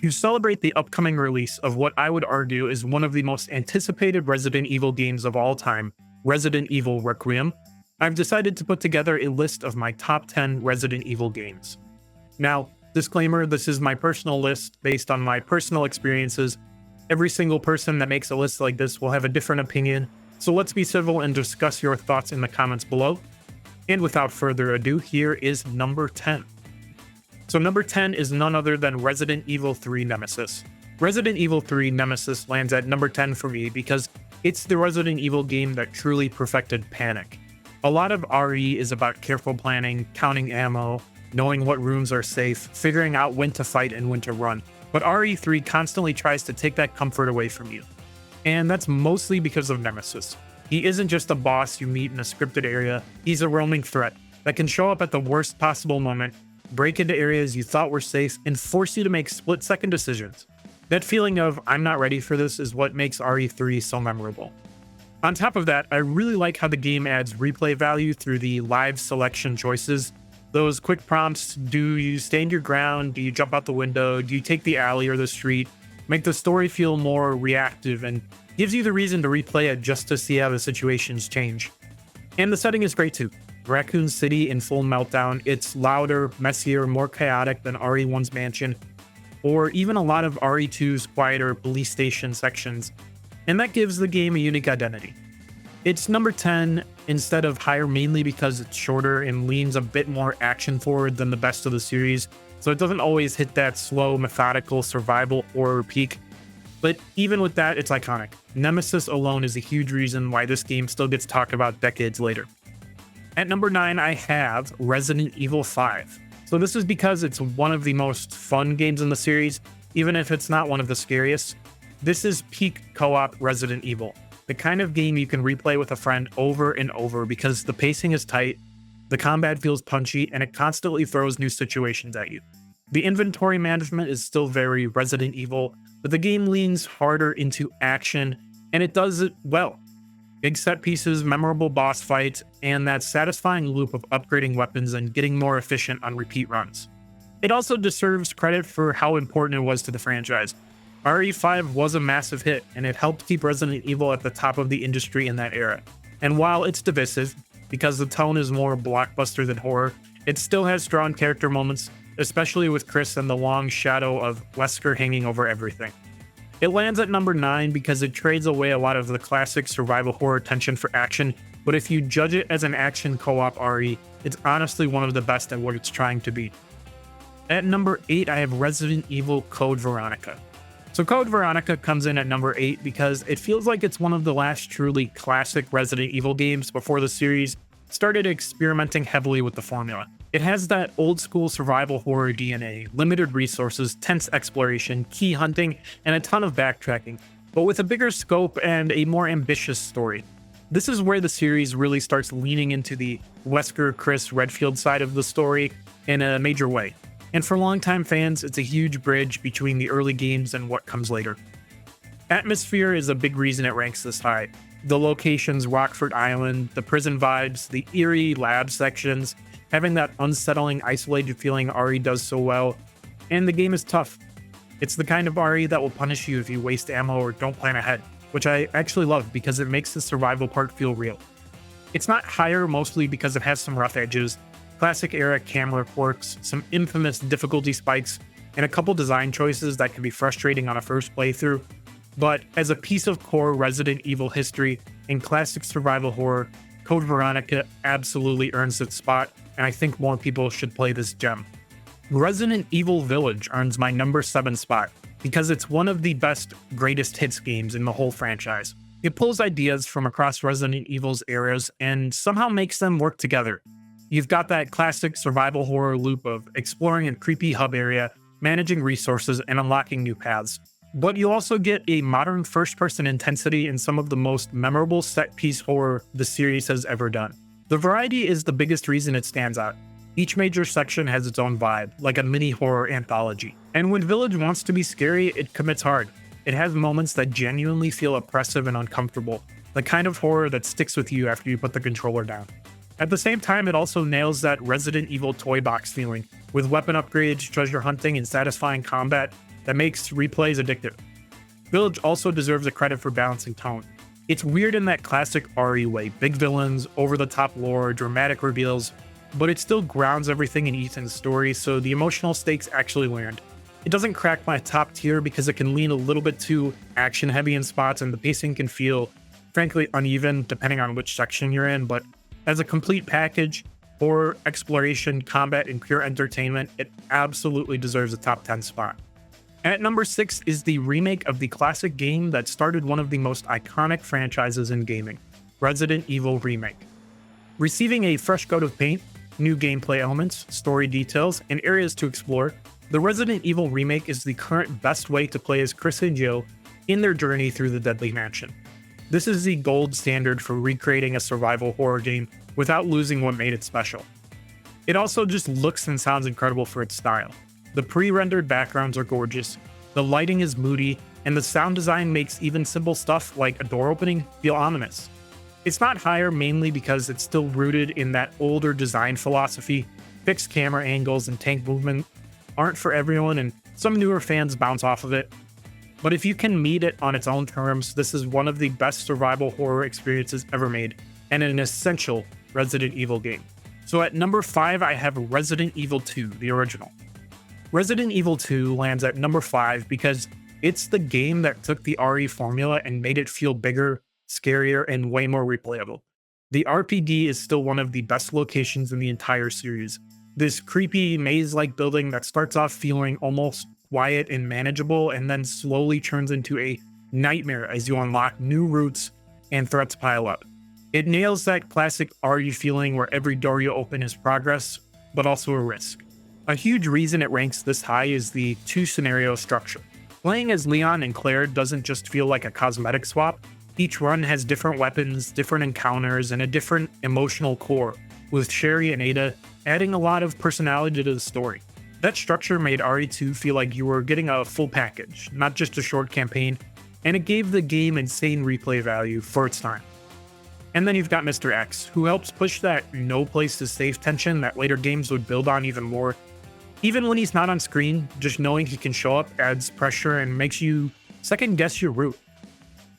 To celebrate the upcoming release of what I would argue is one of the most anticipated Resident Evil games of all time, Resident Evil Requiem, I've decided to put together a list of my top 10 Resident Evil games. Now, disclaimer, this is my personal list based on my personal experiences. Every single person that makes a list like this will have a different opinion, so let's be civil and discuss your thoughts in the comments below. And without further ado, here is number 10. So number 10 is none other than Resident Evil 3 Nemesis. Resident Evil 3 Nemesis lands at number 10 for me because it's the Resident Evil game that truly perfected panic. A lot of RE is about careful planning, counting ammo, knowing what rooms are safe, figuring out when to fight and when to run. But RE3 constantly tries to take that comfort away from you. And that's mostly because of Nemesis. He isn't just a boss you meet in a scripted area, he's a roaming threat that can show up at the worst possible moment, break into areas you thought were safe, and force you to make split-second decisions. That feeling of, I'm not ready for this, is what makes RE3 so memorable. On top of that, I really like how the game adds replay value through the live selection choices. Those quick prompts, do you stand your ground, do you jump out the window, do you take the alley or the street, make the story feel more reactive and gives you the reason to replay it just to see how the situations change. And the setting is great too. Raccoon City in full meltdown, it's louder, messier, more chaotic than RE1's mansion, or even a lot of RE2's quieter police station sections, and that gives the game a unique identity. It's number 10 instead of higher mainly because it's shorter and leans a bit more action forward than the best of the series, so it doesn't always hit that slow, methodical survival horror peak. But even with that, it's iconic. Nemesis alone is a huge reason why this game still gets talked about decades later. At number 9, I have Resident Evil 5. So this is because it's one of the most fun games in the series, even if it's not one of the scariest. This is peak co-op Resident Evil, the kind of game you can replay with a friend over and over because the pacing is tight, the combat feels punchy, and it constantly throws new situations at you. The inventory management is still very Resident Evil, but the game leans harder into action, and it does it well. Big set pieces, memorable boss fights, and that satisfying loop of upgrading weapons and getting more efficient on repeat runs. It also deserves credit for how important it was to the franchise. RE5 was a massive hit, and it helped keep Resident Evil at the top of the industry in that era. And while it's divisive, because the tone is more blockbuster than horror, it still has strong character moments, especially with Chris and the long shadow of Wesker hanging over everything. It lands at number 9 because it trades away a lot of the classic survival horror tension for action, but if you judge it as an action co-op RE, it's honestly one of the best at what it's trying to be. At number 8, I have Resident Evil Code Veronica. So Code Veronica comes in at number 8 because it feels like it's one of the last truly classic Resident Evil games before the series started experimenting heavily with the formula. It has that old school survival horror DNA, limited resources, tense exploration, key hunting, and a ton of backtracking, but with a bigger scope and a more ambitious story. This is where the series really starts leaning into the Wesker, Chris, Redfield side of the story in a major way. And for longtime fans, it's a huge bridge between the early games and what comes later. Atmosphere is a big reason it ranks this high. The locations, Rockford Island, the prison vibes, the eerie lab sections, having that unsettling, isolated feeling RE does so well, and the game is tough. It's the kind of RE that will punish you if you waste ammo or don't plan ahead, which I actually love because it makes the survival part feel real. It's not higher mostly because it has some rough edges, classic era camera quirks, some infamous difficulty spikes, and a couple design choices that can be frustrating on a first playthrough, but as a piece of core Resident Evil history and classic survival horror, Code Veronica absolutely earns its spot, and I think more people should play this gem. Resident Evil Village earns my number 7 spot because it's one of the best greatest hits games in the whole franchise. It pulls ideas from across Resident Evil's eras and somehow makes them work together. You've got that classic survival horror loop of exploring a creepy hub area, managing resources, and unlocking new paths. But you also get a modern first-person intensity in some of the most memorable set-piece horror the series has ever done. The variety is the biggest reason it stands out. Each major section has its own vibe, like a mini horror anthology. And when Village wants to be scary, it commits hard. It has moments that genuinely feel oppressive and uncomfortable, the kind of horror that sticks with you after you put the controller down. At the same time, it also nails that Resident Evil toy box feeling, with weapon upgrades, treasure hunting, and satisfying combat. that makes replays addictive. Village also deserves a credit for balancing tone. It's weird in that classic RE way, big villains, over-the-top lore, dramatic reveals, but it still grounds everything in Ethan's story, so the emotional stakes actually land. It doesn't crack my top tier because it can lean a little bit too action-heavy in spots, and the pacing can feel, frankly, uneven depending on which section you're in, but as a complete package, horror, exploration, combat, and pure entertainment, it absolutely deserves a top 10 spot. At number 6 is the remake of the classic game that started one of the most iconic franchises in gaming, Resident Evil Remake. Receiving a fresh coat of paint, new gameplay elements, story details, and areas to explore, the Resident Evil Remake is the current best way to play as Chris and Jill in their journey through the Deadly Mansion. This is the gold standard for recreating a survival horror game without losing what made it special. It also just looks and sounds incredible for its style. The pre-rendered backgrounds are gorgeous, the lighting is moody, and the sound design makes even simple stuff like a door opening feel ominous. It's not higher mainly because it's still rooted in that older design philosophy. Fixed camera angles and tank movement aren't for everyone, and some newer fans bounce off of it. But if you can meet it on its own terms, this is one of the best survival horror experiences ever made, and an essential Resident Evil game. So at number 5, I have Resident Evil 2, the original. Resident Evil 2 lands at number 5 because it's the game that took the RE formula and made it feel bigger, scarier, and way more replayable. The RPD is still one of the best locations in the entire series. This creepy maze-like building that starts off feeling almost quiet and manageable and then slowly turns into a nightmare as you unlock new routes and threats pile up. It nails that classic RE feeling where every door you open is progress, but also a risk. A huge reason it ranks this high is the two-scenario structure. Playing as Leon and Claire doesn't just feel like a cosmetic swap. Each run has different weapons, different encounters, and a different emotional core, with Sherry and Ada adding a lot of personality to the story. That structure made RE2 feel like you were getting a full package, not just a short campaign, and it gave the game insane replay value for its time. And then you've got Mr. X, who helps push that no place is safe tension that later games would build on even more. Even when he's not on screen, just knowing he can show up adds pressure and makes you second guess your route.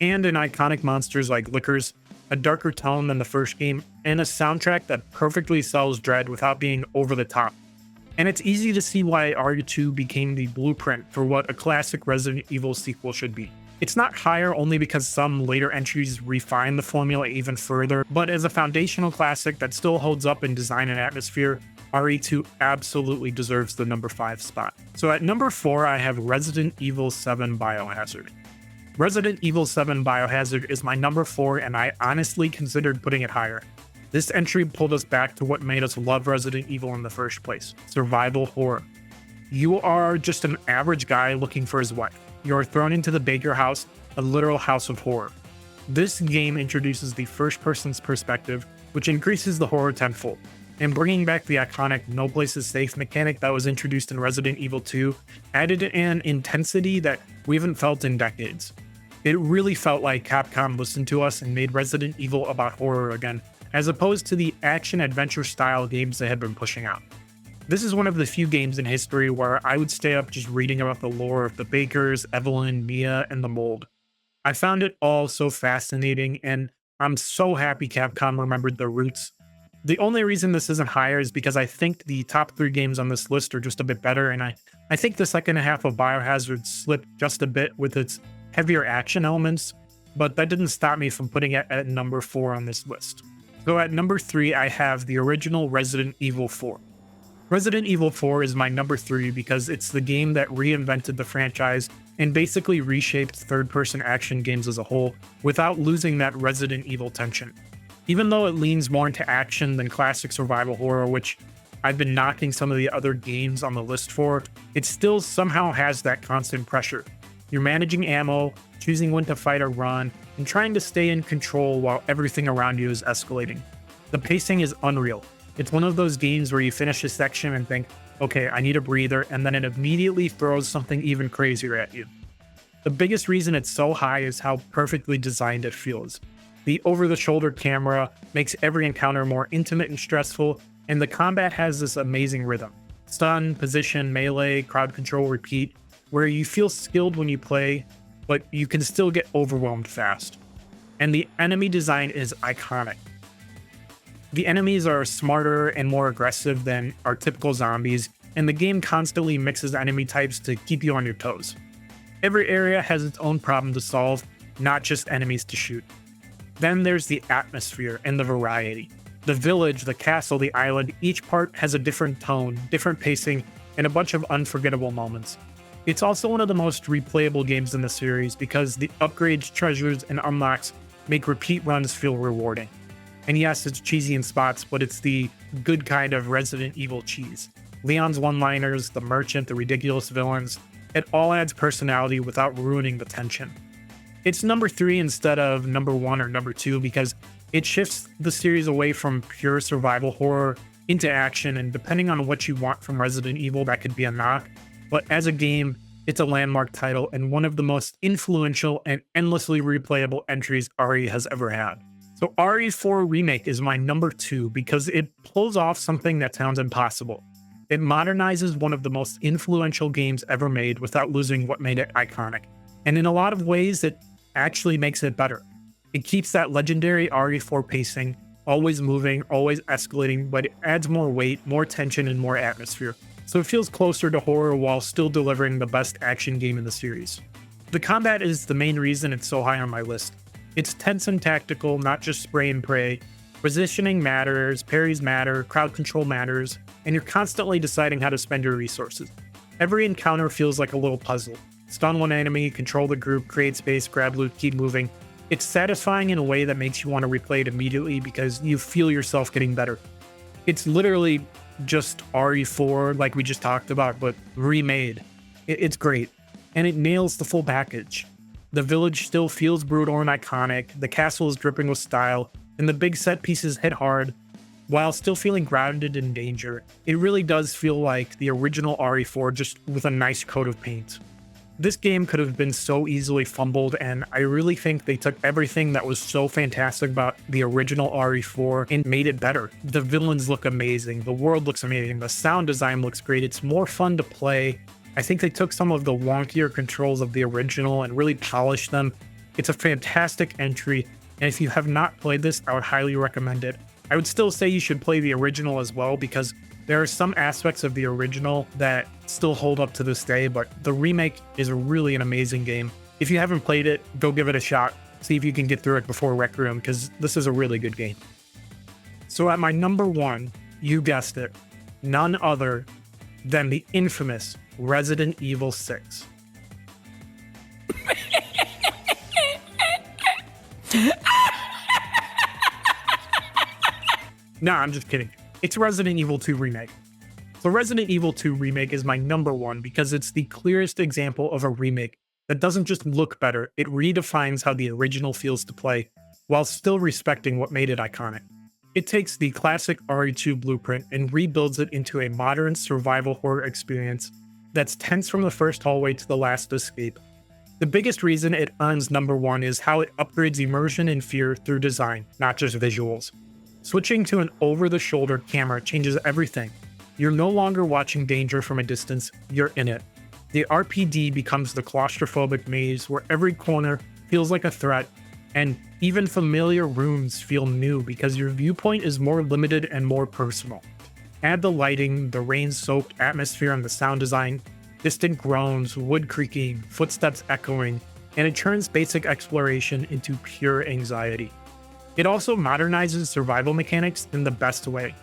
And in iconic monsters like Lickers, a darker tone than the first game, and a soundtrack that perfectly sells dread without being over the top. And it's easy to see why RE2 became the blueprint for what a classic Resident Evil sequel should be. It's not higher only because some later entries refine the formula even further, but as a foundational classic that still holds up in design and atmosphere, RE2 absolutely deserves the number 5 spot. So at number 4, I have Resident Evil 7 Biohazard. Resident Evil 7 Biohazard is my number 4, and I honestly considered putting it higher. This entry pulled us back to what made us love Resident Evil in the first place: survival horror. You are just an average guy looking for his wife. You're thrown into the Baker house, a literal house of horror. This game introduces the first person's perspective, which increases the horror tenfold. And bringing back the iconic no place is safe mechanic that was introduced in Resident Evil 2 added an intensity that we haven't felt in decades. It really felt like Capcom listened to us and made Resident Evil about horror again, as opposed to the action-adventure style games they had been pushing out. This is one of the few games in history where I would stay up just reading about the lore of the Bakers, Evelyn, Mia, and the Mold. I found it all so fascinating, and I'm so happy Capcom remembered their roots. The only reason this isn't higher is because I think the top 3 games on this list are just a bit better, and I think the second half of Biohazard slipped just a bit with its heavier action elements, but that didn't stop me from putting it at number 4 on this list. So at number 3, I have the original Resident Evil 4. Resident Evil 4 is my number 3 because it's the game that reinvented the franchise and basically reshaped third-person action games as a whole without losing that Resident Evil tension. Even though it leans more into action than classic survival horror, which I've been knocking some of the other games on the list for, it still somehow has that constant pressure. You're managing ammo, choosing when to fight or run, and trying to stay in control while everything around you is escalating. The pacing is unreal. It's one of those games where you finish a section and think, okay, I need a breather, and then it immediately throws something even crazier at you. The biggest reason it's so high is how perfectly designed it feels. The over-the-shoulder camera makes every encounter more intimate and stressful, and the combat has this amazing rhythm. Stun, position, melee, crowd control, repeat. where you feel skilled when you play, but you can still get overwhelmed fast. And the enemy design is iconic. The enemies are smarter and more aggressive than our typical zombies, and the game constantly mixes enemy types to keep you on your toes. Every area has its own problem to solve, not just enemies to shoot. Then there's the atmosphere and the variety. The village, the castle, the island, each part has a different tone, different pacing, and a bunch of unforgettable moments. It's also one of the most replayable games in the series because the upgrades, treasures, and unlocks make repeat runs feel rewarding. And yes, it's cheesy in spots, but it's the good kind of Resident Evil cheese. Leon's one-liners, the merchant, the ridiculous villains, it all adds personality without ruining the tension. It's number 3 instead of number 1 or number 2 because it shifts the series away from pure survival horror into action, and depending on what you want from Resident Evil, that could be a knock. But as a game, it's a landmark title and one of the most influential and endlessly replayable entries RE has ever had. So RE4 Remake is my number 2 because it pulls off something that sounds impossible. It modernizes one of the most influential games ever made without losing what made it iconic. And in a lot of ways, it actually makes it better. It keeps that legendary RE4 pacing, always moving, always escalating, but it adds more weight, more tension, and more atmosphere. So it feels closer to horror while still delivering the best action game in the series. The combat is the main reason it's so high on my list. It's tense and tactical, not just spray and pray. Positioning matters, parries matter, crowd control matters, and you're constantly deciding how to spend your resources. Every encounter feels like a little puzzle. Stun one enemy, control the group, create space, grab loot, keep moving. It's satisfying in a way that makes you want to replay it immediately because you feel yourself getting better. It's literally just RE4 like we just talked about, but remade. It's great, and it nails the full package. The village still feels brutal and iconic, the castle is dripping with style, and the big set pieces hit hard, while still feeling grounded in danger. It really does feel like the original RE4 just with a nice coat of paint. This game could have been so easily fumbled, and I really think they took everything that was so fantastic about the original RE4 and made it better. The villains look amazing, the world looks amazing, the sound design looks great, it's more fun to play. I think they took some of the wonkier controls of the original and really polished them. It's a fantastic entry, and if you have not played this, I would highly recommend it. I would still say you should play the original as well because there are some aspects of the original that still hold up to this day, but the remake is really an amazing game. If you haven't played it, go give it a shot. See if you can get through it before Requiem, because this is a really good game. So at my number 1, you guessed it, none other than the infamous Resident Evil 6. Nah, I'm just kidding. It's Resident Evil 2 Remake. So Resident Evil 2 Remake is my number 1 because it's the clearest example of a remake that doesn't just look better, it redefines how the original feels to play, while still respecting what made it iconic. It takes the classic RE2 blueprint and rebuilds it into a modern survival horror experience that's tense from the first hallway to the last escape. The biggest reason it earns number 1 is how it upgrades immersion and fear through design, not just visuals. Switching to an over-the-shoulder camera changes everything. You're no longer watching danger from a distance, you're in it. The RPD becomes the claustrophobic maze where every corner feels like a threat, and even familiar rooms feel new because your viewpoint is more limited and more personal. Add the lighting, the rain-soaked atmosphere, and the sound design, distant groans, wood creaking, footsteps echoing, and it turns basic exploration into pure anxiety. It also modernizes survival mechanics in the best way.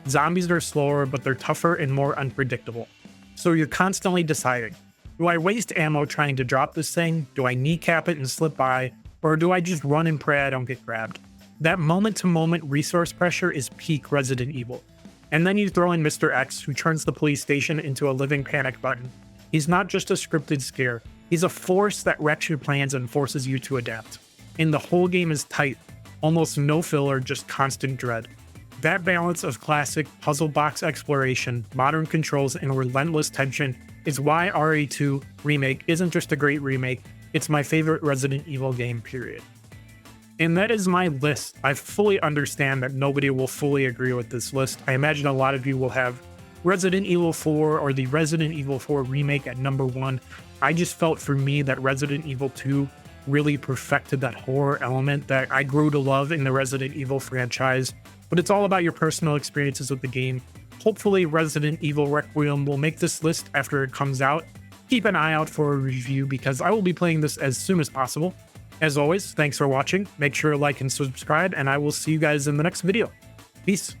Zombies are slower, but they're tougher and more unpredictable. So you're constantly deciding, do I waste ammo trying to drop this thing? Do I kneecap it and slip by? Or do I just run and pray I don't get grabbed? That moment-to-moment resource pressure is peak Resident Evil. And then you throw in Mr. X, who turns the police station into a living panic button. He's not just a scripted scare, he's a force that wrecks your plans and forces you to adapt. And the whole game is tight. Almost no filler, just constant dread. That balance of classic puzzle box exploration, modern controls, and relentless tension is why RE2 Remake isn't just a great remake, it's my favorite Resident Evil game, period. And that is my list. I fully understand that nobody will fully agree with this list. I imagine a lot of you will have Resident Evil 4 or the Resident Evil 4 Remake at number 1. I just felt for me that Resident Evil 2 really perfected that horror element that I grew to love in the Resident Evil franchise. But it's all about your personal experiences with the game. Hopefully Resident Evil Requiem will make this list after it comes out. Keep an eye out for a review because I will be playing this as soon as possible. As always, thanks for watching. Make sure to like and subscribe, and I will see you guys in the next video. Peace.